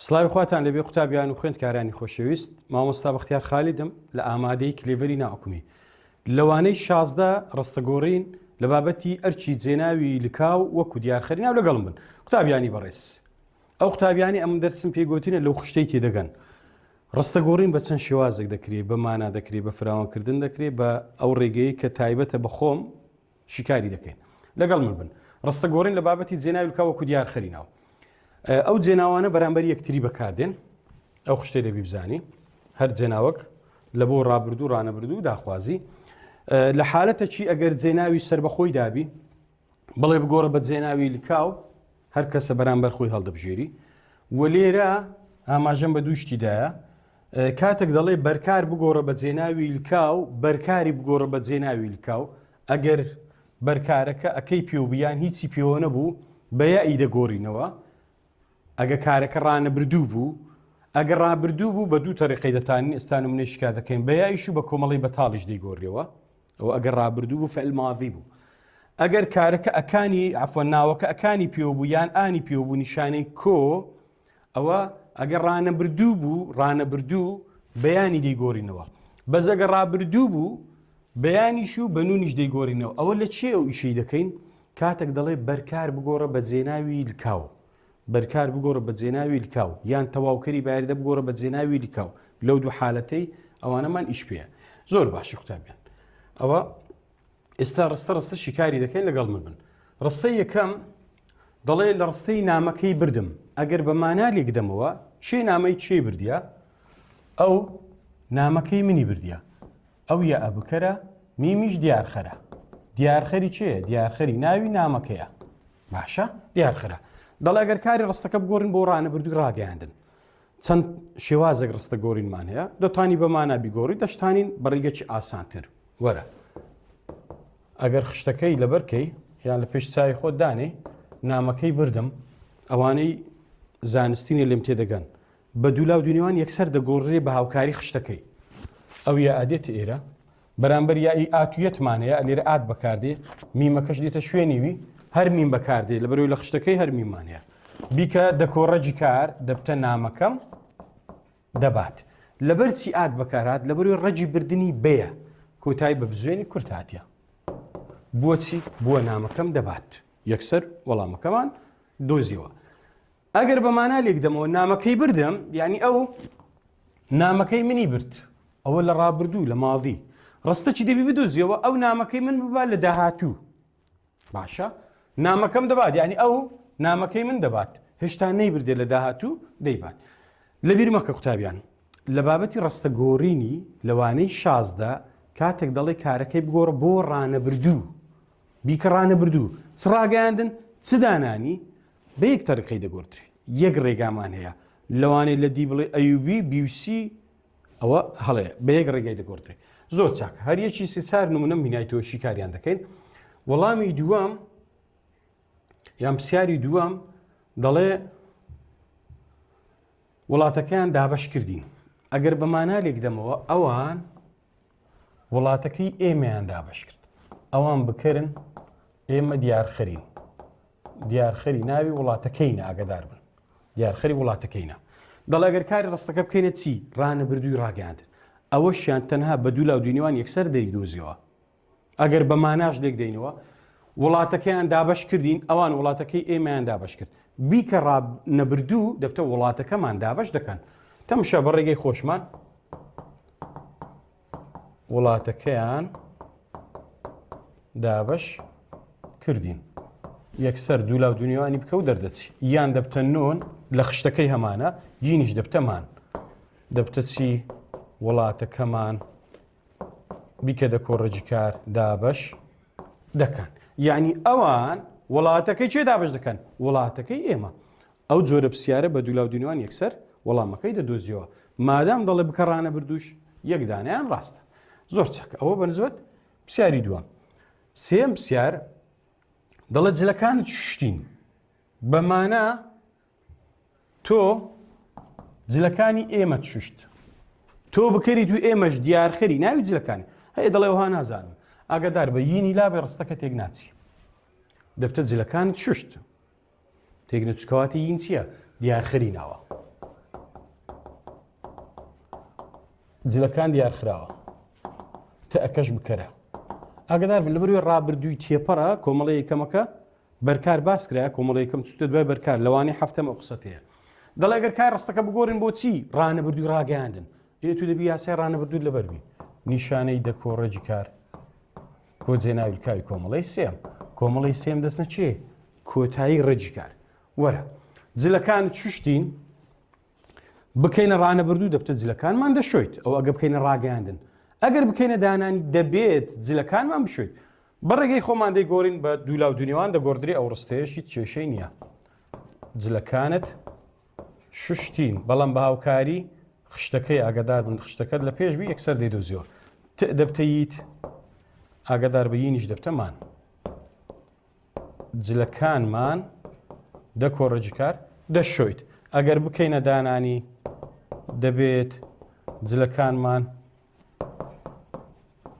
سڵاوی خواتان لەبێ قوتابیان و خوێندکارانی خۆشەویست، مامۆستا بەختیار خالیدم لە ئامادەی کلێڤەری ناحوکمی لەوانەی 16 ڕستەگۆڕین لە بابەتی ئەرچی جێناوی لکاو وەکو دیارخەری ناو لەگەڵم بن. قوتابیانی بەڕێز، ئەو قوتابیانی ئەم دەرسم پێگوتینە لەو خشتەی تێدەگەن. ڕستەگۆڕین بە چەند شێوازێک دەکرێت، بە مانا دەکرێت، بە فراوانکردن دەکرێت، بە ئەو ڕێگەی کە تایبەتە بە خۆم شیکاری دەکەین. لەگەڵ من بن. ڕستەگۆڕین لە بابەتی جێناوی لکاو وەکو دیارخەری ناو. ئەو جێناوانە بەرامبەر یەکتری بەکاردێن، ئەو خشتەی دەبی بزانی، هەر جێناوەک لە بۆ ڕابردوو ڕانەبردوو داخوازی. لە حالەتە چی ئەگەر جێناوی سربەخۆی دابی بڵێ بگۆڕە بە جێناوی لکاو، هەر کەسە بەرامبەر خۆی هەڵدەبژێری. و لێرە ئاماژەم بە دوو شتیدایە، کاتێک دەڵێ بەرکار بگۆڕە بە جێناوی لکاو، بەرکاری بگۆڕە بە جێناوی لکاو. ئەگەر بەرکارەکە ئەەکەی پێوبیان هیچی پێوە نەبوو بە یائی دەگۆڕینەوە. ئەگە کارەکە ڕانەبردوو بوو، ئەگەر ڕابردوو بوو بە دوو تەریقەی دەتانین ئێستا نمونەی شکا دەکەین، بە یایش و بە کۆمەڵی بەتاڵیش دەیگۆڕیەوە. ئەو ئەگەر ڕابردوو بوو فعل ماضی بوو. ئەگەر کارەکە ئەکانی عەفوەن ناوەکە ئەکانی پێوە بوو یان ئانی پێوە بوو نیشانەی کۆ، ئەوە ئەگەر ڕانەبردوو بوو ڕانەبردوو بەیانی دەیگۆڕینەوە. بەس ئەگەر ڕابردوو بوو بەیانیش و بە نونیش دەیگۆڕینەوە. ئەوە لە چێ ئەو ئیشەی دەکەین؟ کاتێک دەڵێ بەرکار بگۆڕە بە جێناوی لکاو، بەرکار بگۆڕە بە جێناوی لکاو، یان تەواوکەری باریدە بگۆڕە بە جێناوی لکاو. لەو دوو حالەتەی ئەوانەمان ئیش پێە. زۆر باشە قوتابیان. ئەوە ئێستا ڕستە شیکاری دەکەین، لەگەڵ من بن. ڕستەی یەکەم دەڵێ لە ڕستەی نامەکەی بردم. ئەگەر بە مانا لێک دەمەوە چێ نامەی چێ بردیە؟ ئەو نامەکەی منی بردیە. ئەو یا ئەبکەرە میمیش دیارخەرە. دیارخەری چێە؟ دیارخەری ناوی نامەکەیە. باشە؟ دیارخەرە. دەڵێ ئەگەر کاری ڕستەکە بگۆڕین بۆ ڕانەبردووی ڕاگەیاندن. چەند شێوازێک ڕستەگۆڕینمان هەیە، دەتوانی بە مانا بیگۆڕی، دەشتانین بە ڕێگەی ئاسانتر. وەرە ئەگەر خشتەکەی لەبەرکەی یان لە پێش چاوی خۆت دانێ نامەکەی بردم، ئەوانەی زانستینە لێم تێدەگەن بە دوولاو دونیوان یەکسەر دەگۆڕێ بە هاوکاری خشتەکەی. ئەو یا ئادێتە ئێرە بەرامبەر یایی ئاتویەتمانەیە، لێرە ئات بەکاردێ، میمەکەش دێتە شوێنیوی، هەر میم بەکاردێ لە بەرەوەی لە خشتەکەی هەر میمانەیە. بیکە دەکۆڕەجی کار دەبتە نامەکەم دەبات. لەبەر چی ئات بەکارات؟ لە بەرەوەی ڕەجی بردننی بەیە، کۆتایی بە بزوێنی کورت هاتیە. بۆچی؟ بووە نامەکەم دەبات. یەکسەر وەڵامەکەمان دۆزیەوە. ئەگەر بەمانا لێک دەمەوە نامەکەی بردم، یعنی ئەو نامەکەی منی برد، ئەوە لە ڕابردوو لە ماضی. ڕستەی دەبی بدۆزیەوە ئەو نامەکەی من ببا لە داهاتوو. باشە؟ نامەکەم دەبات، یعنی ئەو نامەکەی من دەبات، هێشتا نەیبردێ لە داهاتوو دەیبات. لەبیر مەکە قوتابیان، لە بابەتی ڕستەگۆڕینی لەوانەی 16 کاتێک دەڵێ کارەکەی بگۆڕە بۆ ڕانەبردوو، بیکە ڕانەبردوو چ ڕاگەیاندن چ دانانی، بە یەک تەریقەی دەگۆڕێت. یەک ڕێگامان هەیە لەوانەی لە دی بڵێ ئەیوبی بیوسی، ئەوە هەڵەیە بە یەک ڕێگای دەگۆڕێت. زۆر چاکە. هەر یەکی سێ-چار نمونەم بینایتەوە شیکاریان دەکەین. وەڵامی دووەم یان پرسیاری دووەم دەڵێ وڵاتەکەیان دابەش کردین. ئەگەر بە مانا لێک دەمەوە ئەوان وڵاتەکەی ئێمەیان دابەش کرد. ئەوان بکەرن ئێمە دیارخەرین. دیارخەری ناوی وڵاتەکەینە، ئاگادار بن. دیارخەری وڵاتەکەینە. دەڵێ ئەگەر کاری ڕستەکە بکەینە چی؟ ڕانەبردووی ڕاگەیاندن. ئەوەشیان تەنها بە دوولاو دونیوان یەکسەر دەریدۆزیەوە. ئەگەر بە ماناش لێک دەینەوە وڵاتەکەیان دابەش کردین، ئەوان وڵاتەکەی ئێمەیان دابەش کرد. بیکە ڕانەبردوو دەبتە وڵاتەکەمان دابەش دەکەن. تەمشە بە ڕێگەی خۆشمان وڵاتەکەیان دابەش کردین. یەکسەر دوولاو دونیوانی بکە و دەردەچی. یان دەبتە نۆن لە خشتەکەی هەمانە، یینیش دەبتەمان دەبتە چی؟ وڵاتەکەمان بیکە دەکۆڕەجی کار دابەش دەکەن. یعنی ئەوان وڵاتەکەی چێ دابەش دەکەن؟ وڵاتەکەی ئێمە. ئەو جۆرە پرسیارە بە دوولاو دونیوان یەکسەر وەڵامەکەی دەدۆزیەوە. مادام دەڵێ بکە ڕانەبردووش یەک دانیان ڕاستە. زۆر چاکە. ئەوە بەنسبەت پرسیاری دووەم. سێم پرسیار دەڵێت جلەکانت شوشتین. بەمانە تۆ جلەکانی ئێمە شوشت. تۆ بکەری تو ئێمەش دیارخەری ناوی جلەکانی. هەیە دەڵێ وها نازانم. ئاگادار بە یینی لابێ ڕستەکە تێک ناچی. دەبتە جلەکانت شوشت. تێک نەچکەواتی یین چییە؟ دیارخەری ناوە. جلەکان دیارخراوە تەکەش بکەرە ئاگدار بن لەبەروی ڕابردووی تێپەڕە کۆمەڵی یەکەمەکە بەرکار باسکرا کۆمەڵی یەکەم چتە دوای بەرکار لەوانەی هەفتەمە قسەتەیە دەڵێ ئەگەر کار ڕستەکە بگۆڕین بۆچی ڕانەبردووی ڕاگەیاندن تو دەبی یاسای ڕانەبردووت لەبەربی نیشانەی دەکۆڕەجی کار کۆجێ ناوی کاوی کۆمەڵی سێم دەستنە چێ کۆتایی ڕێجی کار وەرە جلەکان شتین بکەینە ڕانەبردوو دەبتە جلەکانمان دەشۆیت ئەو ئەگە بکەینە ڕاگەیاندن ئەگەر بکەینە دانانی دەبێت جلەکانمان بشوێت بەڕێگەی خۆمان دەیگۆڕین بە دوولاو دونیوان دەگۆڕدرێ ئەو ڕستەیەشی کێشەی نییە جلەکانت شتین بەڵام بە هاوکاری خشتەکەی ئاگدار بن خشتەکەت لە پێشبی یەکسەر دەیدۆزیەوە دەبتەیت ئاگدار بەیینیش دەبتەمان جلەکانمان دەکۆڕەجی کار دەشۆیت ئەگەر بکەینە دانانی دەبێت جلەکانمان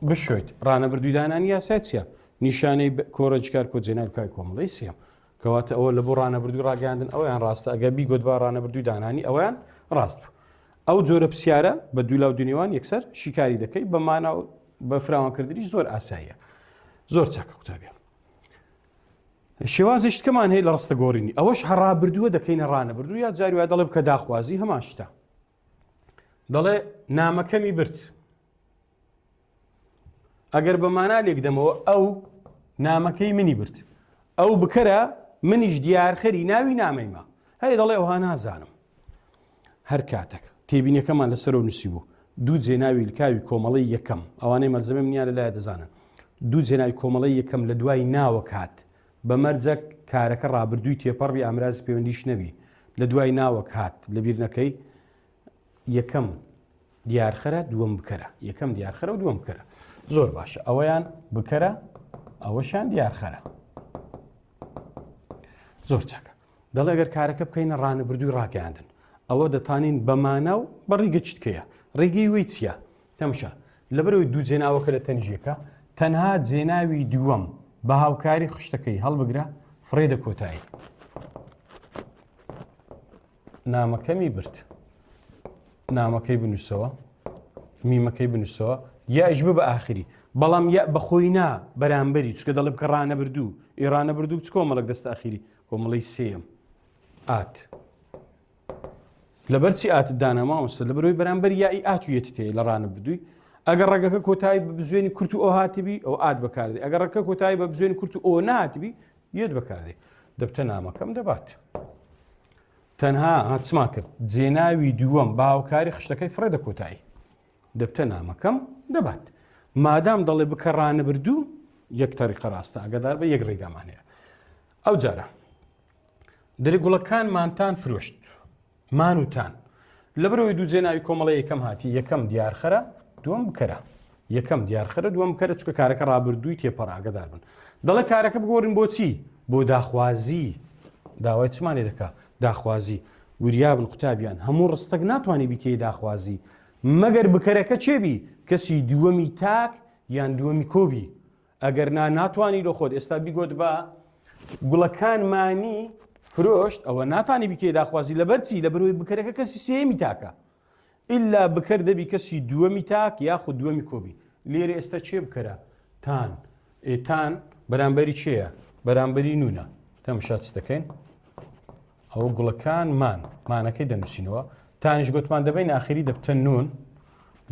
بشوێت ڕانەبردووی دانانی یاسای چیە نیشانەی کۆڕەجکار کۆجێنای کای کۆمەڵی سێم کەواتە ئەوە لە بۆ ڕانەبردووی ڕاگەاندن ئەویان ڕاستە ئەگەر بیگۆت با ڕانەبردووی دانانی ئەویان ڕاست بوو ئەو جۆرە پرسیارە بە دوولاو دنیوان یەکسەر شیکاری دەکەی بە مانا و بە فراوانکردنی زۆر ئاساییە زۆر چاکە قوتابیان شێوازێشتکەمان هەیە لە ڕستە گۆڕینی ئەوەش هەڕابردووە دەکەینە ڕانەبردوو یا جاری وای دەڵێ بکە داخوازی هەمان شتە دەڵێ نامەکەمی برد ئەگەر بە مانا لێک دەمەوە ئەو نامەکەی منی برد ئەو بکەرە منیش دیارخەری ناوی نامەیمە هەیە دەڵێ ئەوها نازانم هەر کاتێک تێبینیەکەمان لەسەر و نووسی بوو دوو جێناوی لکاوی کۆمەڵی یەکەم ئەوانەی مەلزەمە منیان لەلایە دەزانن دوو جێناوی کۆمەڵی یەکەم لە دوای ناوەک هات بەمەرجە کارەکە ڕابردووی تێپەڕی ئامراز پەیوەندیش نەبی لە دوای ناوەک هات لە بیرنەکەی یەکەم دیارخەرە دووەم بکەرە یەکەم دیارخەرە و دووەم بکەرە زۆر باشە ئەوەیان بکەرە ئەوەشان دیارخەرە زۆر چاکە دەڵێ ئەگەر کارەکە بکەینە ڕانەبردووی ڕاگەاندن ئەوە دەتانین بەمانە و بەڕێگە چتکەیە ڕێگەی وی چییە تەمشا لەبەرەوەی دوو جێناوەکە لە تەنژیەکە تەنها جێناوی دووەم بە هاوکاری خشتەکەی هەڵبگرە فڕێدە کۆتایی نامەکەمی برد نامەکەی بنووسەوە میمەکەی بنووسەوە یاش بە ئاخری بەڵام یا بەخۆینا بەرامبەری چکە دەڵێ بکە ڕانەبردوو ئێرانەبردوو چ کۆمەڵک دەستە ئاخری کۆمەڵی سێم ئات لەبەرچی ئاتت داناماوەسە لە بەرەوەی بەرامبەر یای ئاتویەتی تێ لە ڕانەبردووی ئەگەر ڕێگەکە کۆتایی بە بزوێنی کورت و ئەو هاتیبی ئەو ئات بەکاردێ ئەگەر ڕێگەکە کۆتایی بە بزوێنی کورت و ئەو نهاتیبی یەت بەکاردێ دەبتە نامەکەم دەبات تەنها هاتچما کرد جێناوی دووەم بە هاوکاری خشتەکەی فڕێدە کۆتایی دەبتە نامەکەم دەبات مادام دەڵێ بکە ڕانەبردوو یەک تەریقە ڕاستە ئەگەدار بە یەک ڕێگامان هەیە ئەو جارە دەری گوڵەکانمانتان فرۆشت مانوتان لەبەرەوەی دوو جێناوی کۆمەڵی یەکەم هاتی یەکەم دیارخەرە دووەم بکەرە یەکەم دیارخەرە دووەم بکەرە چکە کارەکە ڕابردووی تێپەڕ ئاگدار بن دەڵێ کارەکە بگۆڕین بۆچی بۆ داخوازی داوای چمانێ دەکا داخوازی وریابن قوتابیان هەموو ڕستەک ناتوانانی بیکەی داخوازی مەگەر بکەرەکە چێبی کەسی دووەمی تاک یان دووەمی کۆبی ئەگەر ناتوانانی لە خۆت ئێستا بیگۆت بە گوڵەکانمانی فرۆشت ئەوە ناتانی بیکەی داخوازی لەبەرچی لە بەرەوەی بکەرەکە کەسی سێمی تاکە ئللا بکەر دەبی کەسی دووەمی تاک یاخود دووەمی کۆبی لێرە ئێستا چێ بکەرە تان ئێتان بەرامبەری چێیە بەرامبەری نونە تەمشات دەکەین ئەوە گوڵەکانمان مانەکەی دەنووسینەوە تانیش گوتمان دەبین ئاخری دەبتە نون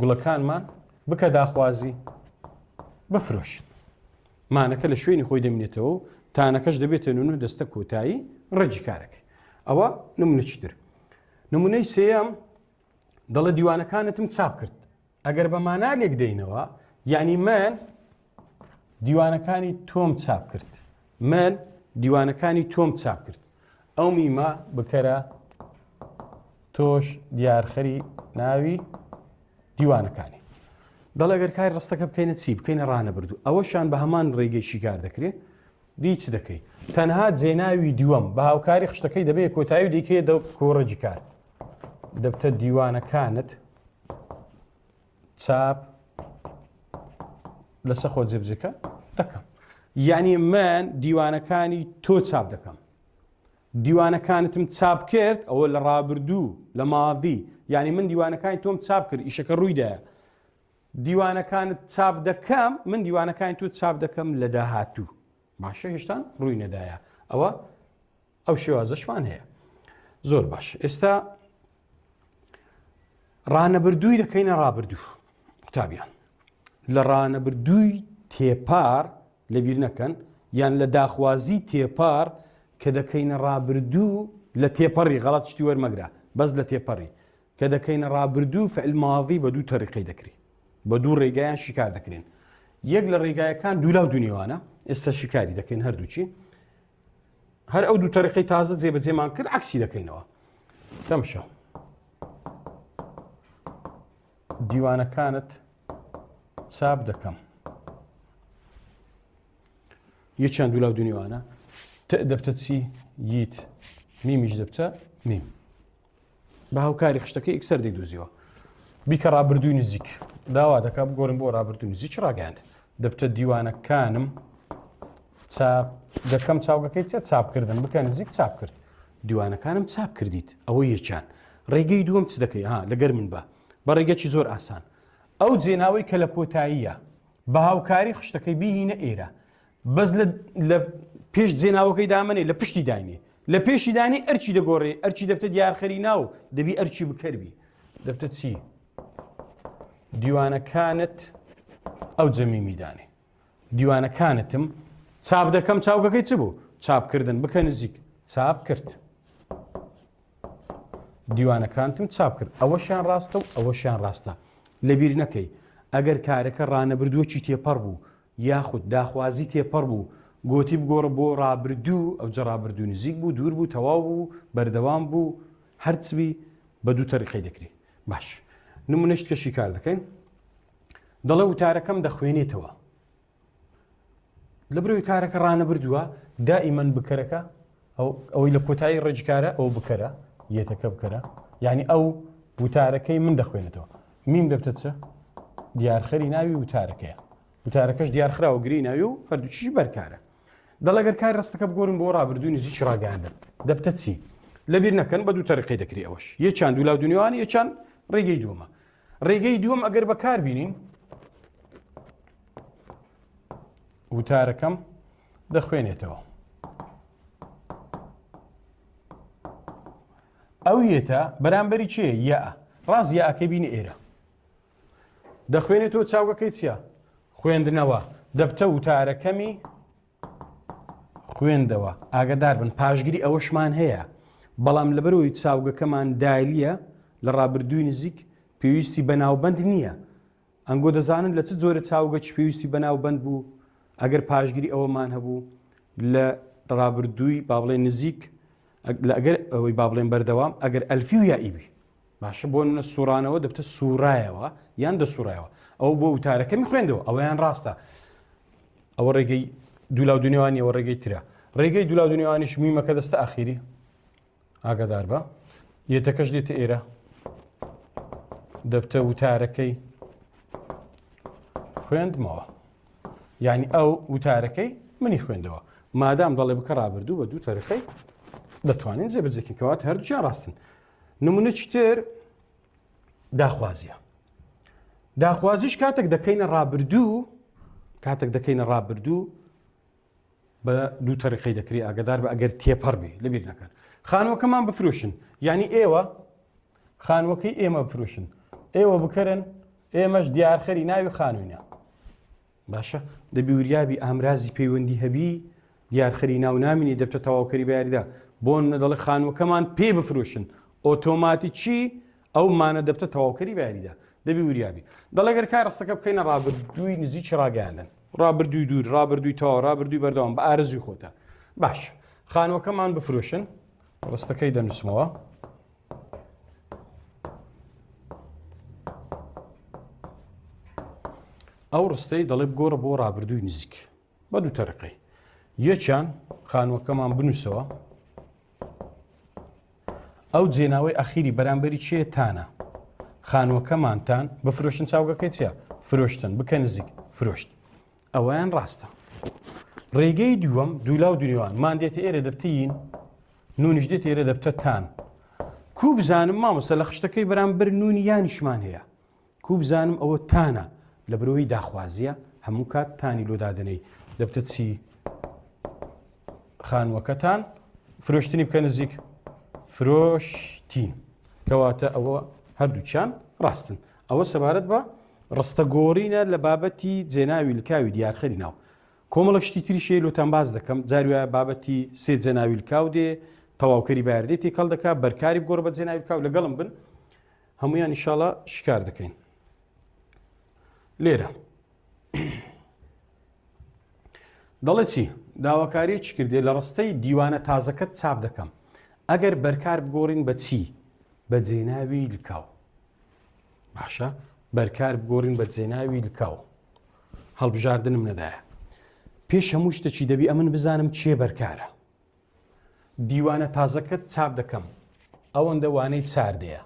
گوڵەکانمان بکە داخوازی بفرۆش مانەکە لە شوێنی خۆی دەمێنێتەوە و تانەکەش دەبێتە نون و دەستە کۆتایی ڕێجی کارەکەی ئەوە نمونە چتر نمونەی سێەم دەڵە دیوانەکانتم چاپ کرد ئەگەر بە مانا لێک دەینەوە یعنی من دیوانەکانی تۆم چاپ کرد من دیوانەکانی تۆم چاپ کرد ئەو میمە بکەرە تۆش دیارخەری ناوی دیوانەکانی دەڵ ئەگەر کاری ڕستەکە بکەینە چی بکەینە ڕانەبردوو ئەوەشان بە هەمان ڕێگەی شیکار دەکرێت دی چ دەکەی تەنها جێناوی دووەم بە هاوکاری خشتەکەی دەبێت کۆتایی و دیکەیە دە کۆڕەجی کار دەبتە دیوانەکانت چاپ لەسەر خۆ جێبجێکە دەکەم یعنی من دیوانەکانی تۆ چاپ دەکەم دیوانەکانتم چاپ کرد ئەوە لە ڕابردوو لە ماضی یعنی من دیوانەکانی تۆم چاپ کرد ئیشەکە ڕوویدایە دیوانەکانت چاپ دەکەم من دیوانەکانی تو چاپ دەکەم لە داهاتوو باشە هێشتا ڕووی نەدایە ئەوە ئەو شێوازەشمان هەیە زۆر باش ئێستا ڕانەبردووی دەکەینە ڕابردوو قوتابیان لە ڕانەبردووی تێپار لەبیر نەکەن یان لە داخوازی تێپار کە دەکەینە ڕابردوو لە تێپەڕی غەڵەت شتی وەرمەگرە بەس لە تێپەڕی کە دەکەینە ڕابردوو فعل ماضی بە دوو تەریقەی دەکری بە دوو ڕێگایان شیکار دەکرێن یەک لە ڕێگایەکان دوولاو دونیوانە ئێستا شیکاری دەکەین هەردووچی هەر ئەو دوو تەریقەی تازە جێبەجێمان کرد عکسی دەکەینەوە تەمشە دیوانەکانت چاپ دەکەم یەکیان دوولاو دونیوانە دەبتە چی ییت میمیش دەبتە میم بە هاوکاری خشتەکەی ئیکسەر دەیدۆزیەوە بیکە ڕابردووی نزیک داوا دەکا بگۆڕین بۆ ڕابردووی نزیک ڕاگەاند دەبتە دیوانەکانم چاپ دەکەم چاوگەکەی چێت چاپکردن بکە نزیک چاپ کرد دیوانەکانم چاپ کردیت ئەوە یەکیان ڕێگەی دووەم چ دەکەی ها لەگەر من بە ڕێگەکی زۆر ئاسان ئەو جێناوەی کە لە کۆتاییە بە هاوکاری خشتەکەی بیهینە ئێرە بەس لە پێش جێناوەکەی دامنێ لە پشتی داینێ لە پێشی دانی ئەرچی دەگۆڕێ ئەرچی دەبتە دیارخەری ناو دەبی ئەرچی بکەربی دەبتە چی دیوانەکانت ئەو جەمی میدانێ دیوانەکانتم چاپ دەکەم چاوگەکەی چ بوو چاپکردن بکە نزیک چاپ کرد دیوانەکانتم چاپ کرد ئەوەشیان ڕاستە و ئەوەشیان ڕاستە لەبیر نەکەی ئەگەر کارەکە ڕانەبردووەکی تێپەڕ بوو یاخود داخوازی تێپەڕ بوو گۆتی بگۆڕە بۆ ڕابردوو ئەو جە ڕابردوو نزیک بوو دوور بوو تەواو بوو بەردەوام بوو هەرچبی بە دوو تەریقەی دەکری باش نمونەشت کەشی کار دەکەین دەڵێ وتارەکەم دەخوێنێتەوە لە بروی کارەکە ڕانەبردووە دائیمەن بکەرەکە ئەوەی لە کۆتایی ڕێجکارە ئەو بکەرە یەتەکە بکەرە یعنی ئەو وتارەکەی من دەخوێنێتەوە میم دەبتە چە دیارخەری ناوی وتارەکەیە وتارەکەش دیارخراوە گری ناوی و هەردووچیش بەرکارە دەڵەگەر کار ڕستەکە بگۆڕن بۆ ڕابردووی نزیک ڕاگەاندن دەبتە چی لەبیر نەکەن بە دوو تەریقەی دەکری ئەوەش یەکیان دوولاو دونیوانی یەکیان ڕێگەی دووەمە ڕێگەی دووەم ئەگەر بەکار بینین وتارەکەم دەخوێنێتەوە ئەو یێتە بەرامبەری چیە یە ڕاست یاکەی بینی ئێرە دەخوێنێتەوە چاوگەکەی چییە خوێندنەوە دەبتە وتارەکەمی خوێندەوە ئاگدار بن پاشگیری ئەوەشمان هەیە بەڵام لەبەرەوەی چاوگەکەمان دالیە لە ڕابردووی نزیک پێویستی بەناوبەند نییە ئەنگۆ دەزانن لە چ جۆرە چاوگەچ پێویستی بەناوبەند بوو ئەگەر پاشگیری ئەوەمان هەبوو لە ڕابردووی با بڵێ نزیک ئەگەر ئەوەی با بڵێن بەردەوام ئەگەر ئەلفی و یائیبی باشە بۆ نە سوورانەوە دەبتە سوورایەوە یان دەسوورایەوە ئەو بۆ وتارەکەمی خوێندەوە ئەوەیان ڕاستە ئەوە ڕێگەی دوولاو دونیوانی ئەوە ڕێگەی ترە ڕێگەی دوولاو دونیوانیش میمەکە دەستە ئاخیری ئاگادار بە یەتەکەش دێتە ئێرە دەبتە وتارەکەی خوێندمەوە یعنی ئەو وتارەکەی منی خوێندەوە مادام دەڵێ بکە ڕابردوو بە دوو تەریقەی دەتوانین جێبەجێکین کەواتە هەردووچیان ڕاستن نمونەی تر داخوازیە داخوازیش کاتێک دەکەینە ڕابردوو بە دوو تەریقەی دەکری ئاگدار بە ئەگەر تێپەڕ بی لەبیر نەکەن خانووەکەمان بفرۆشن یعنی ئێوە خانووەکەی ئێمە بفرۆشن ئێوە بکەرن ئێمەش دیارخەری ناوی خانووینە باشە دەبی وریابی ئامرازی پەیوەندی هەبی دیارخەری ناو نامینی دەبتە تەواوکەری بەیاریدا بۆ دەڵێ خانووەکەمان پێ بفرۆشن ئۆتۆماتیکی ئەو مانە دەبتە تەواوکەری بەیاریدا دەبی وریابی دەڵێگەر کار ڕستەکە بکەینە ڕابردووی نزیک ڕاگەاندن ڕابردووی دوور ڕابردووی تەواو ڕابردووی بەردەوام بە ئارەزوی خۆتە باش خانووەکەمان بفرۆشن ڕستەکەی دەنووسمەوە ئەو ڕستەی دەڵێ بگۆڕە بۆ ڕابردووی نزیک بە دوو تەریقەی یەکیان خانووەکەمان بنووسەوە ئەو جێناوەی ئەخیری بەرامبەری چیە تانە خانووەکەمانتان بفرۆشن چاوگەکەی چیە فرۆشتن بکە نزیک فرۆشت ئەوەیان ڕاستە ڕێگەی دووەم دوولاو دونیوان مان دێتە ئێرە دەبتەین نونیش دێت ئێرە دەبتە تان کوو بزانم مامۆستا لە خشتەکەی بەرامبەر نونی یانیشمان هەیە کوو بزانم ئەوە تانە لە برۆی داخوازیە هەموو کات تانی لۆدادنەی دەبتە چی خانووەکەتان فرۆشتنی بکە نزیک فرۆشتین کەواتە ئەوە هەردووچیان ڕاستن ئەوە سەبارەت بە ڕستەگۆڕینە لە بابەتی جێناوی لکاوی دیارخەری ناو کۆمەڵک شتی تریشێ لۆتان باز دەکەم جاروایە بابەتی سێ جێناوی لکاو دێ تەواوکەری بایاردەی تێکەڵ دەکا بەرکاری بگۆڕ بە جێناوی لکاو لەگەڵم بن هەمویان ئینشاڵە شکار دەکەین لێرە دەڵێ چی داواکاری چ کردێ لە ڕستەی دیوانە تازەکەت چاپ دەکەم ئەگەر بەرکار بگۆڕین بە چی بە جێناوی لکاو باشە بەرکار بگۆڕین بە جێناوی لکاو هەڵبژاردنم نەدایە پێش هەموو شتێکی دەبی ئەمن بزانم چێ بەرکارە دیوانە تازەکەت چاپ دەکەم ئەوەندە وانەی چاردەیە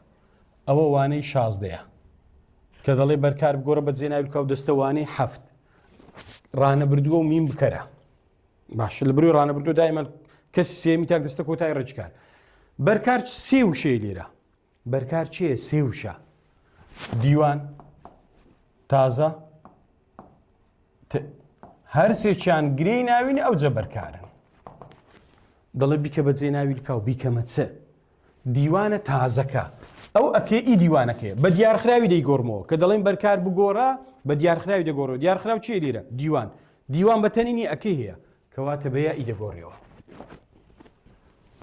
ئەوە وانەی شازدەیە کە دەڵێ بەرکار بگۆڕە بە جێناوی لکاو دەستە وانەی هەفت ڕانەبردووە و میم بکەرە باشە لە بروی ڕانەبردووە دایمەن کەسی سێمی تاک دەستە کۆتای ڕێچکار بەرکار سێ وشەیە لێرە بەرکار چییە سێ وشە دیوان تازە هەر سێکیان گرەی ناوینە ئەو جە بەرکارن دەڵێ بیکە بە جێناوی لکاو بیکەمە چ دیوانە تازەکە ئەو ئەکێ ئی دیوانەکەیە بە دیارخراوی دەیگۆڕمەوە کە دەڵێن بەرکار بگۆڕە بە دیارخراوی دەگۆڕەوە دیارخراو چیە لێرە دیوان بە تەنینی ئەکەی هەیە کەواتە بە یائی دەگۆڕێەوە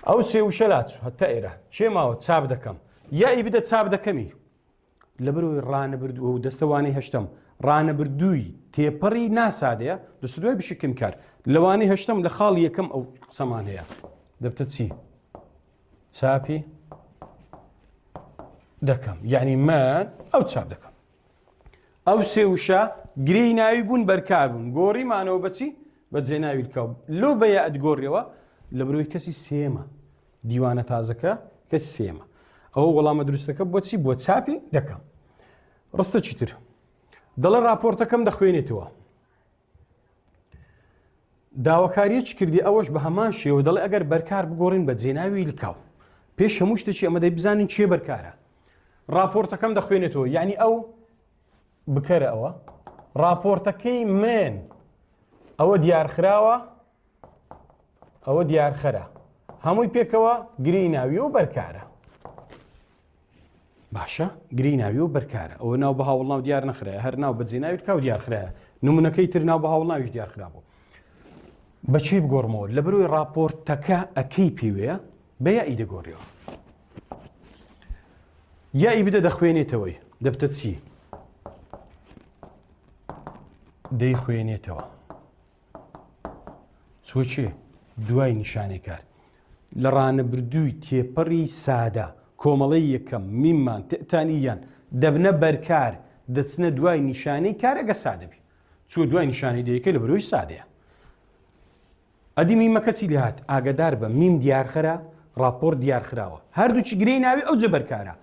ئەو سێ وشە لاچوو هەتا ئێرە چێ ماوە چاپ دەکەم یائی بدە چاپ دەکەمی لە بەرەوەی ڕانەبردووە و دەستەوانەی هەشتم ڕانەبردووی تێپەڕی ناسادەیە دەست دوای بشکم کار لەوانەی هەشتم لە خاڵ یەکەم ئەو سەمان هەیە دەبتە چی چاپی دەکەم یعنی من ئەو چاپ دەکەم ئەو سێ وشە گرەی ناوی بوون بەرکار بوون گۆڕیمانەوە بەچی بە جێناوی لکاو لەو بەیە ئەدگۆڕیەوە لە بەرەوەی کەسی سێمە دیوانە تازەکە کەسی سێمە ئەوە وەڵامە دروستەکە بۆچی بۆ چاپی دەکەم ڕستە چیتر دەڵێ راپۆرتەکەم دەخوێنێتەوە داواکاریە چ کردی ئەوەش بە هەمان شێوە دەڵێ ئەگەر بەرکار بگۆڕین بە جێناوی لکاو پێش هەموو شتێکی ئەمە دەی بزانین چێ بەرکارە راپۆرتەکەم دەخوێنێتەوە یعنی ئەو بکەرە ئەوە راپۆرتەکەی من ئەوە دیارخراوە ئەوە دیارخەرە هەمووی پێکەوە گرەی ناوی و بەرکارە باشە گرەی ناوی و بەرکارە ئەوە ناو بە هاوڵناو دیار نەخرایە هەر ناو بە جێناوی لکاو دیارخرایە نمونەکەی تر ناو بە هاوڵناویش دیارخرا بوو بەچی بگۆڕمەوە لە بەرۆی راپۆرتەکە ئەکەی پێوەیە بە یائی دەگۆڕیەوە یائی بدە دەخوێنێتەوەی دەبتە چی دەیخوێنێتەوە چۆچێ دوای نیشانەی کار لە ڕانەبردووی تێپەڕی سادە کۆمەڵی یەکەم میممان تێتانیان دەبنە بەرکار دەچنە دوای نیشانەی کار ئەگە سادەبی چوە دوای نیشانەی دەیەکە لە بەرۆی سادەیە ئەدی میمەکە چی لێ هات ئاگدار بە میم دیارخرا راپۆر دیارخراوە هەردووچی گرەی ناوی ئەو جە بەرکارە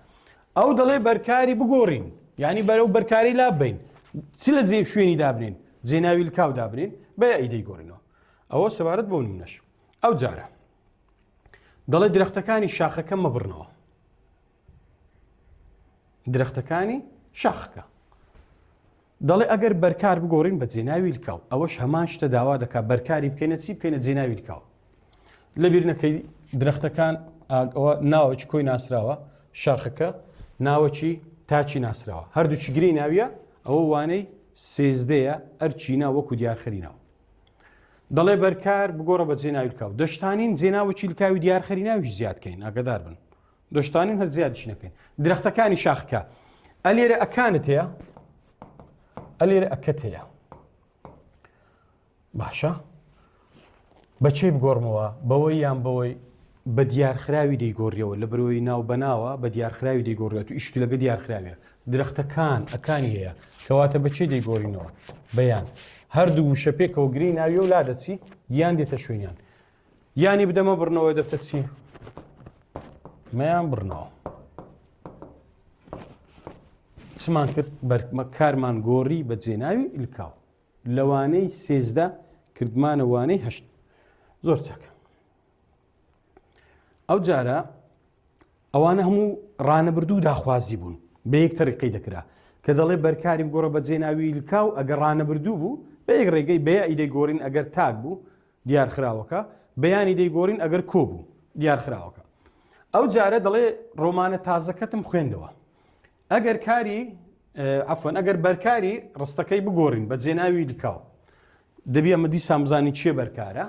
ئەو دەڵێ بەرکاری بگۆڕین یعنی بەرەو بەرکاری لا بین چی لە جێ شوێنی دابنین جێناوی لکاو دابنین بە یائی دەیگۆڕینەوە ئەوە سەبارەت بۆ نمونەش ئەو جارە دەڵێ درەختەکانی شاخەکە مەبڕنەوە درەختەکانی شاخەکە دەڵێ ئەگەر بەرکار بگۆڕین بە جێناوی لکاو ئەوەش هەمان شتە داوا دەکا بەرکاری بکەینە چی بکەینە جێناوی لکاو لەبیر نەکەی درەختەکان ئەوە ناوەکی کۆی ناسراوە شاخەکە ناوەکی تاچی ناسراوە هەردووچی گرەی ناویە ئەوە وانەی سێزدەیە ئەرچینە وەکو دیارخەرینەوە دەڵێ بەرکار بگۆڕە بە جێناوی لکاو دەشتانین جێناوەکی لکاوی دیارخەری ناویش زیادکەین ئاگدار بن دەشتانین هەر زیادیش نەکەین درەختەکانی شاخەکە ئەلێرە ئەکانت هەیە ئەلێرە ئەکەت هەیە باشە بەچێ بگۆڕمەوە بەوەی یان بەوەی بە دیارخراوی دەیگۆڕیەوە لە بەرەوەی ناو بەناوە بە دیارخراوی دەیگۆڕێت و ئیشت لەگە دیارخراویە درەختەکان ئەکانی هەیە کەواتە بەچێ دەیگۆڕینەوە بەیان هەردوو وشە پێکەوە گرەی ناوی و لا دەچی یان دێتە شوێنیان یانی بدەمە بڕنەوە دەبتە چی مەیان بڕنەوە چمان کرد کارمان گۆڕی بە جێناوی لکاو لەوانەی سێزدە کردمانە وانەی هەشت زۆر چاکە ئەو جارە ئەوانە هەموو ڕانەبردوو داخوازی بوون بە یەک تەریقەی دەکرا کە دەڵێ بەرکاری بگۆڕە بە جێناوی لکاو ئەگەر ڕانەبردوو بوو بە یەک ڕێگەی بەیانی دەیگۆڕین ئەگەر تاک بوو دیارخراوەکە بەیانی دەیگۆڕین ئەگەر کۆ بوو دیارخراوەکە. ئەو جارە دەڵێ ڕۆمانە تازەکەتم خوێندەوە ئەگەر کاری عفوان ئەگەر بەرکاری ڕستەکەی بگۆڕین بە جێناوی لکاو دەبی ئەمە دیسان بزانی چیە بەرکارە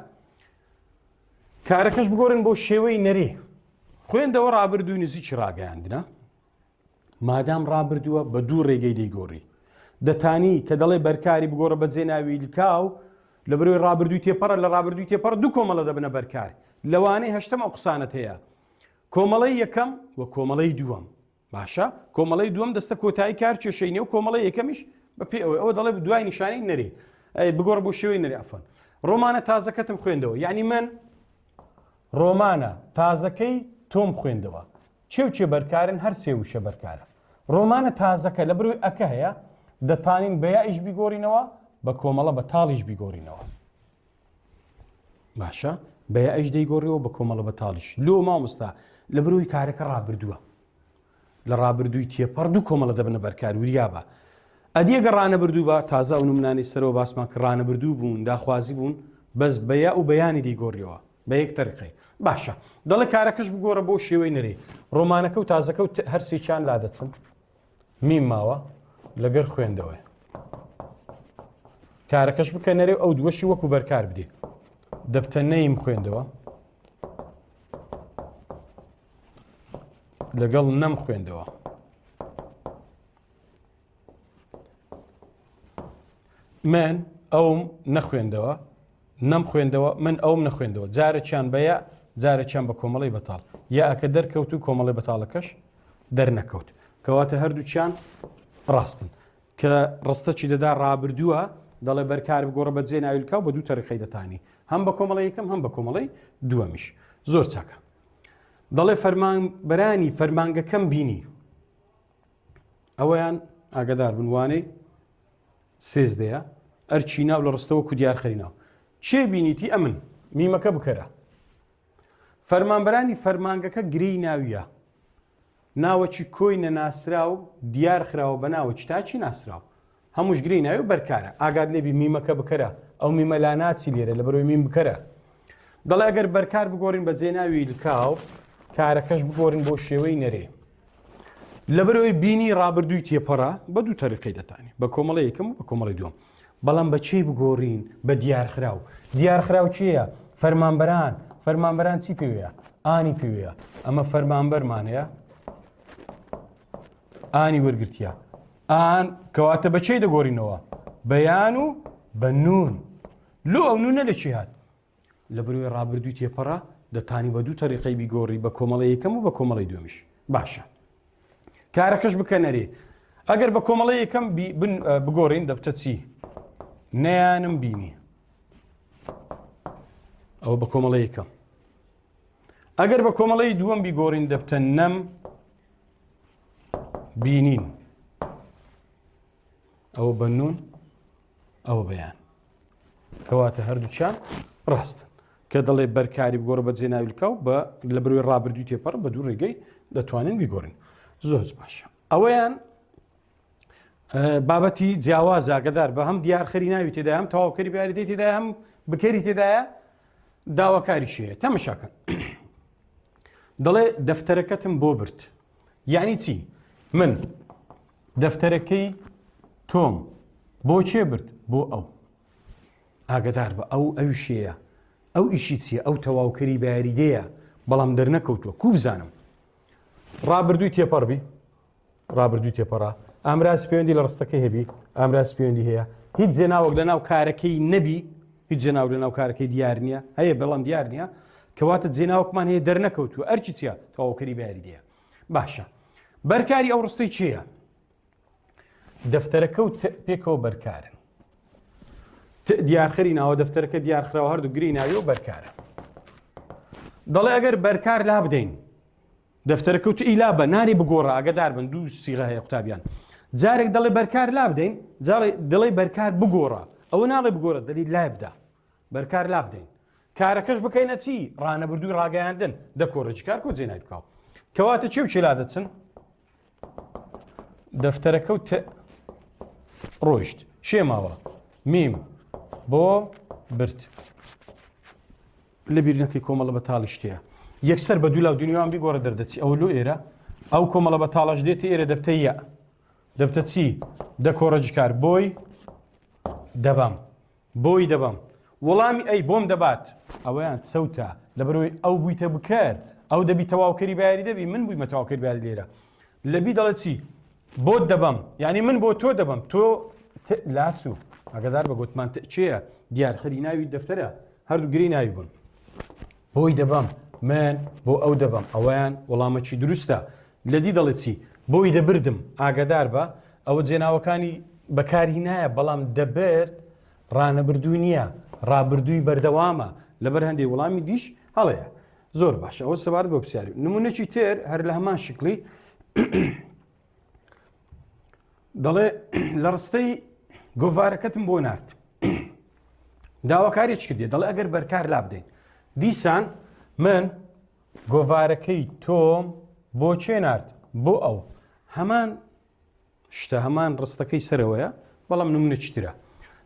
کارەکەش بگۆڕن بۆ شێوەی نەرێ خوێندەوە ڕابردوو نزیکی ڕاگەیاندنە مادام ڕابردووە بە دوو ڕێگەی دەیگۆڕی دەتانی کە دەڵێ بەرکاری بگۆڕە بە جێناوی لکاو لە بەرەوەی ڕابردووی تێپەڕە لە ڕابردووی تێپەڕ دوو کۆمەڵە دەبنە بەرکار لەوانەیە هەشتم ئەو قسانت هەیە کۆمەڵەی یەکەم و کۆمەڵەی دووەم باشە کۆمەڵەی دووەم دەستە کۆتایی کار کێشەینێ و کۆمەڵی یەکەمیش بە پێ ئەوە دەڵێ دوای نیشانەی نەرێ بگۆڕ بۆ شێوەی نەرێ ئەفەن ڕۆمانە تازەکەتم خوێندەوە یعنی من ڕۆمانە تازەکەی تۆم خوێندەوە چێ بەرکارن هەر سێ وشە بەرکارە ڕۆمانە تازەکە لە بروی ئەکە هەیە دەتوانین بەیائیش بیگۆڕینەوە بە کۆمەڵە بە تاڵیش بیگۆڕینەوە باشە بەیائیش دەیگۆڕیەوە بە کۆمەڵە بە تاڵیش لۆ مامۆستا لە بروی کارەکە ڕابردووە لە ڕابردووی تێپەڕ دوو کۆمەڵە دەبنە بەرکار وریابە ئەدیەگە ڕانەبردوو بە تازە و نمونانی سەرەوە باسمان کە ڕانەبردوو بوون داخوازی بوون بەس بەیا و بەیانی دەیگۆڕیەوە بە یەک تەریقەی باشە دەڵێ کارەکەش بگۆڕە بۆ شێوەی نەرێ ڕۆمانەکە و تازەکە و هەرسێکیان لا دەچن میم ماوە لەگەر خوێندەوەی کارەکەش بکە نەرێ ئەو دووەشی وەکو بەرکار بدێ دەبتە نەیم خوێندەوە لەگەڵ نەم خوێندەوە من ئەوم نەخوێندەوە نەم خوێندەوە من ئەوم نەخوێندەوە جارێکیان بەیە جارێکیان بە کۆمەڵی بەتاڵ یا ئەکە دەرکەوت و کۆمەڵی بەتاڵەکەش دەرنەکەوت کەواتە هەردووچیان ڕاستن کە ڕستەچی دەدا ڕابردووە دەڵێ بەرکار بگۆڕە بە جێناوی لکاو بە دوو تەریقەی دەتانی هەم بە کۆمەڵی یەکەم هەم بە کۆمەڵی دووەمیش زۆر چاکە دەڵێ فەرمانبەرانی فەرمانگەکەم بینی ئەوەیان ئاگدار بنوانەی سێزدەیە ئەرچی ناو لە ڕستەوە کو دیارخەرینەوە چێ بینیتی ئەمن میمەکە بکەرە فەرمانبەرانی فەرمانگەکە گرەی ناویە ناوەکی کۆی نەناسرا و دیار خراوە بە ناوەکی تاچی ناسراوە هەمووش گرەی ناوی و بەرکارە ئاگاد لێبی میمەکە بکەرە ئەو میمە لا ناچی لێرە لە بەرەوەی میم بکەرە دەڵێ ئەگەر بەرکار بگۆڕین بە جێناوی لکاو کارەکەش بگۆڕین بۆ شێوەی نەرێ لە بەرەوەی بینی ڕابردووی تێپەڕە بە دوو تەریقەی دەتانی بە کۆمەڵی یەکەم و بە کۆمەڵی دووەم بەڵام بە چی بگۆڕین بە دیارخراو دیارخراو چییە فەرمانبەران چی پێوەیە ئانی پێوەیە ئەمە فەرمانبەرمانەیە ئانی وەرگرتیە ئان کەواتە بە چی دەگۆڕینەوە بەیان و بە نون لۆ ئەو نونە لە چی هات لە بەرەوەی ڕابردووی تێپەڕە دەتانی بە دوو تەریقەی بیگۆڕی بە کۆمەڵی یەکەم و بە کۆمەڵی دووەمیش باشە کارەکەش بکە نەرێ ئەگەر بە کۆمەڵی یەکەم بگۆڕین دەبتە چی نەیانم بینی ئەوە بە کۆمەڵی یەکەم ئەگەر بە کۆمەڵی دووەم بیگۆڕین دەبتە نەم بینین ئەوە بە نون ئەوە بەیان کەواتە هەردووچیان ڕاستن کە دەڵێ بەرکاری بگۆڕە بە جێناوی لکاو بە لە بەرەوەی ڕابردووی تێپەڕ بە دوو ڕێگەی دەتوانین بیگۆڕین زۆر باشە ئەوەیان بابەتی جیاواز ئاگدار بە هەم دیارخەری ناوی تێدا هەم تەواوکەری بیاریدەی تێدا هەم بکەری تێدایە داواکاری شەیە تەمەشاکەن دەڵێ دەفتەرەکەتم بۆ برد یعنی چی من دەفتەرەکەی تۆم بۆ چێ برد بۆ ئەو ئاگدار بە ئەو شەیە ئەو ئیشی چیە ئەو تەواوکەری بیاریدەیە بەڵام دەرنەکەوتووە کو بزانم ڕابردووی تێپەڕبی ڕابردووی تێپەڕە ئامراسی پەیوەندی لە ڕستەکەی هەبی ئامراسی پەیوەندی هەیە هیچ جێناوەک لە ناو کارەکەی نەبی هیچ جێناو لە ناو کارەکەی دیار نییە هەیە بەڵام دیار نییە کەواتە جێناوەکمان هەیە دەرنەکەوتووە ئەرچی چیە تەواوکەری بیاریدەیە باشە بەرکاری ئەو ڕستەی چییە دەفتەرەکە و پێکەوە بەرکارن دیارخەری ناوە دەفتەرەکە دیارخراوە هەردوو گری ناوی و بەرکارە دەڵێ ئەگەر بەرکار لا بدەین دەفتەرەکەوت ئیلا بە ناری بگۆڕە ئاگدار بن دوو سیغە هەیە قوتابیان جارێک دەڵێ بەرکار لا بدەین دەڵێ بەرکار بگۆڕە ئەوە ناڵێ بگۆڕە دەلی لای بدا بەرکار لا بدەین کارەکەش بکەینە چی ڕانەبردووی ڕاگەیاندن دەکۆڕێکی کار کۆ جێنای بکاو کەواتە چێ و چێ لا دەچن دەفتەرەکە و ڕۆیشت شێماوە میم بۆ برد لە بیر نەکەی کۆمەڵە بەتاڵی شتەیە یەکسەر بە دوو لاو دنیاوان بیگۆڕە دەردەچی ئەو لۆ ئێرە ئەو کۆمەڵە بەتاڵەش دێتی ئێرە دەبتە یە دەبتە چی دە کۆڕەجکار بۆی دەبەم بۆی دەبەم وەڵامی ئەی بۆم دەبات ئەوەیان چەوتە لەبەرەوەی ئەو بوویتە بکەر ئەو دەبی تەواوکەری باری دەبی من بوویمە تەواوکەری باری لێرە لەبی دەڵێ چی بۆت دەبەم یعنی من بۆ تۆ دەبەم تۆ لاچوو ئەگەدار بە گوتمان چێە دیارخەری ناوی دەفتەرە هەردوو گری ناوی بوون بۆی دەبەم من بۆ ئەو دەبەم ئەویان وەڵامەکی دروستە لەدی دەڵێ چی بۆی دەبردم ئاگدار بە ئەوە جێناوەکانی بەکاری نایە بەڵام دەبرد ڕانەبردووی نییە ڕابردووی بەردەوامە لەبەر هەندێک وەڵامی دیش هەڵەیە زۆر باشە ئەوە سەبارەت بۆ پرسیاری نمونەکی تر هەر لە هەمان شکلی دەڵێ لە ڕستەی گۆڤارەکەتم بۆ نارد داواکاریش کردێ دەڵێ ئەگەر بەرکار لا بدەین دیسان من گۆڤارەکەی تۆم بۆ چێ نارد بۆ ئەو هەمان شتە هەمان ڕستەکەی سەرەوەیە بەڵام نمونە چترە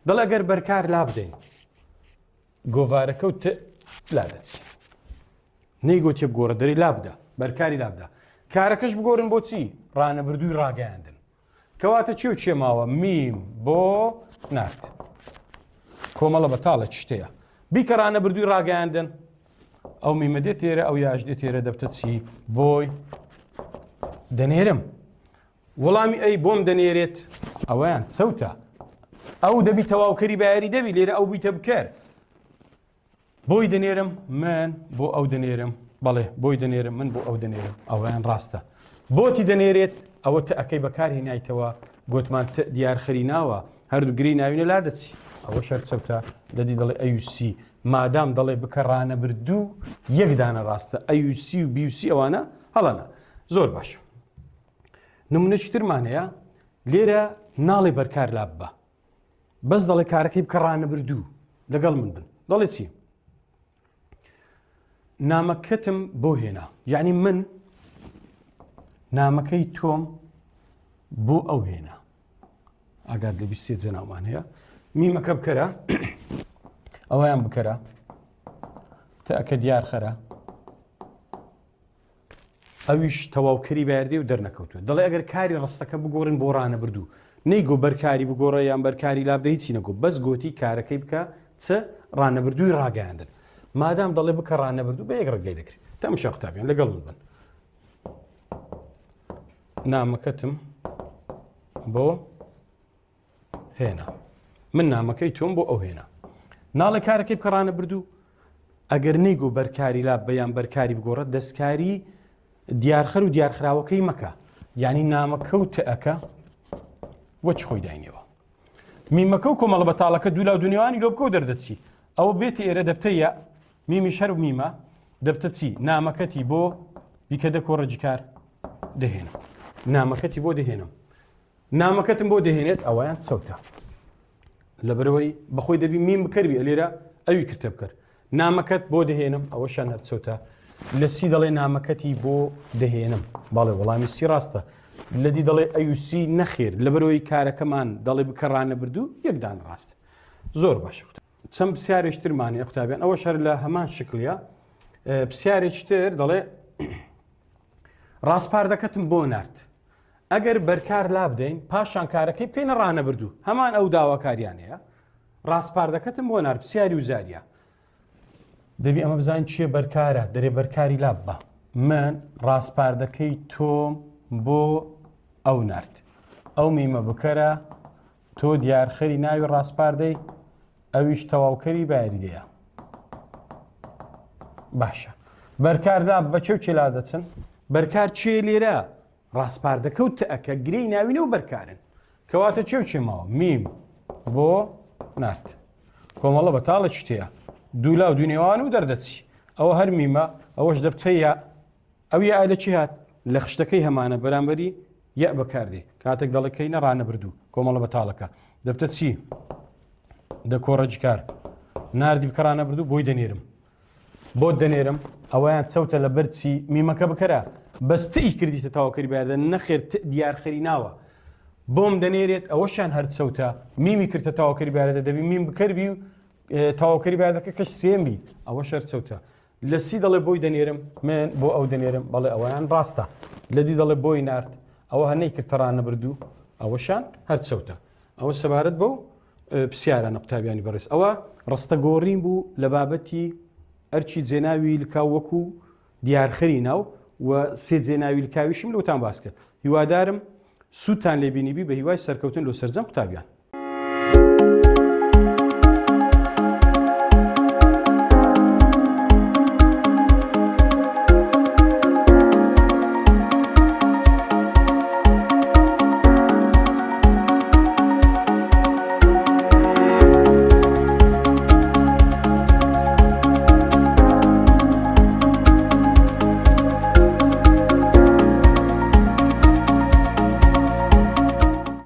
دەڵێ ئەگەر بەرکار لا بدەین گۆڤارەکە و لا دەچی نەیگۆتێ بگۆڕە دەری لا بدە بەرکاری لا بدە کارەکەش بگۆڕن بۆچی ڕانەبردووی ڕاگەیاندن کەواتە چێ و چێ ماوە میم بۆ نارد کۆمەڵە بەتاڵە شتەیە بیکە ڕانەبردووی ڕاگەیاندن ئەو میمە دێت تێرە ئەو یاش دێت تێرە دەبتە چی بۆی دەنێرم وەڵامی ئەی بۆم دەنێرێت ئەویان چەوتە ئەو دەبی تەواوکەری بایاری دەبی لێرە ئەو بیتە بکەر بۆی دەنێرم من بۆ ئەو دەنێرم بەڵێ بۆی دەنێرم من بۆ ئەو دەنێرم ئەویان ڕاستە بۆتی دەنێرێت ئەوە ئەەکەی بەکار هێنایتەوە گوتمان دیارخەری ناوە هەردوو گری ناوینە لا دەچی ئەوە شەر چەوتە لەدی دەڵێ ئەیوسی مادام دەڵێ بکە ڕانەبردوو یەکدانە ڕاستە ئەیوسی و بیوسی ئەوانە هەڵەنە زۆر باش نمونەی ترمانەیە لێرە ناڵێ بەرکار لا ببە بەس دەڵێ کارەکەی بکە ڕانەبردوو لەگەڵ من بن دەڵێ چی نامەکەتم بۆ هێنا یعنی من نامەکەی تۆم بۆ ئەو هێنا ئاگار لە بیست سێ جەناومان هەیە میمەکە بکەرە ئەوەیان بکەرە تەکە دیار خەرە ئەویش تەواوکەری باردێ و دەرنەکەوتوە دەڵێ ئەگەر کاری ڕستەکە بگۆڕن بۆ ڕانەبردوو نەیگۆ بەرکاری بگۆڕە یان بەرکاری لابدە هیچی نەگۆ بەس گوتی کارەکەی بکە چ ڕانەبردووی ڕاگەیاندن مادام دەڵێ بکە ڕانەبردوو بە یەک ڕێگەی دەکرێت تەماشا قوتابیان لەگەڵ من بن نامەکەتم بۆ هێنا من نامەکەی تۆم بۆ ئەو هێنا ناڵێ کارەکەی بکە ڕانەبردوو ئەگەر نەیگۆ بەرکاری لا بەیان بەرکاری بگۆڕە دەستکاری دیارخەر و دیارخراوەکەی مەکە یعنی نامەکەوتە ئەکە وەچ خۆی داینەوە میمەکە و کۆمەڵە بەتاڵەکە دوو لاو دنیوانی لۆ بکە و دەردەچی ئەوە بێتی ئێرە دەبتە یە میمی شەر و میمە دەبتە چی نامەکەتی بۆ بیکە دە کۆڕەجکار دەهێنم نامەکەتی بۆ دەهێنم نامەکەتم بۆ دەهێنێت ئەوەیان چەوتە لەبەرەوەی بەخۆی دەبی میم بکەروی لێرە ئەوی کردە بکەر نامەکەت بۆ دەهێنم ئەوەشان هەرچەوتە لە سی دەڵێ نامەکەتی بۆ دەهێنم باڵێ وەڵامی سی ڕاستە لەدی دەڵێ ئەوسی نەخێر لەبەرەوەی کارەکەمان دەڵێ بکە ڕانەبردوو یەکدان ڕاست زۆر باش چەند پرسیارێکترمانێ قوتابیان ئەوە شەر لە هەمان شکلیە پرسیارێکتر دەڵێ ڕاستپاردەکەتم بۆ نارد ئەگەر بەرکار لا بدەین پاشان کارەکەی بکەینە ڕانەبردوو هەمان ئەو داواکاریانەیە ڕاستپاردەکەتم بۆ نارد پرسیاری وزاریە دەبی ئەمە بزانین چیە بەرکارە دەرێ بەرکاری لا بە من ڕاستپاردەکەی تۆم بۆ ئەو نارد ئەو میمە بکەرە تۆ دیارخەری ناوی ڕاستپاردەی ئەویش تەواوکەری باریدەیە باشە بەرکار لا بەچێ و چێلا دەچن بەرکار چێ لێرە ڕاستپاردەکەوت ئەکە گرەی ناوینە و بەرکارن کەواتە چێ و چێماوە میم بۆ نارد کۆمەڵە بەتاڵە شتەیە دوو لاو دونێوان و دەردەچی ئەوە هەر میمە ئەوەش دەبتەیە ئەو یا لە چی هات لە خشتەکەی هەمانە بەرامبەری یە بەکاردێ کاتێک دەڵەکەی نەڕانەبردوو کۆمەڵە بەتاڵەکە دەبتە چی دە کۆڕەجکار ناردی بکە ڕانەبردوو بۆی دەنێرم بۆ دەنێرم ئەوەیان چەوتە لە بەرچی میمەکە بکەرە بەستەی کردیتە تاواکەری باردە نەخێر دیارخەری ناوە بۆم دەنێرێت ئەوەشان هەر چەوتە میمی کردە تاواکەری بارەتە دەبی میم بکەربی و تاواکەری بارەتەکە کەش سێمبی ئەوە شەر چەوتە لە سی دەڵێ بۆی دەنێرم من بۆ ئەو دەنێرم بەڵێ ئەویان ڕاستە لە دی دەڵێ بۆی نرد ئەوە هەنەی کردتەڕان نەبردوو ئەوەشان هەر چەوتە ئەوە سەبارەت بەو پرسیارانە قوتابیانی بەڕێز ئەوە ڕستەگۆڕین بوو لە بابەتی ئەرچی جێناوی لکاو وەکو دیارخەری ناو و سێ جێناوی لکاویشم لەوتان باس کرد هیوادارم سووتان لێبینیبی بە هیوای سەرکەوتن لە سەرجەم قوتابیان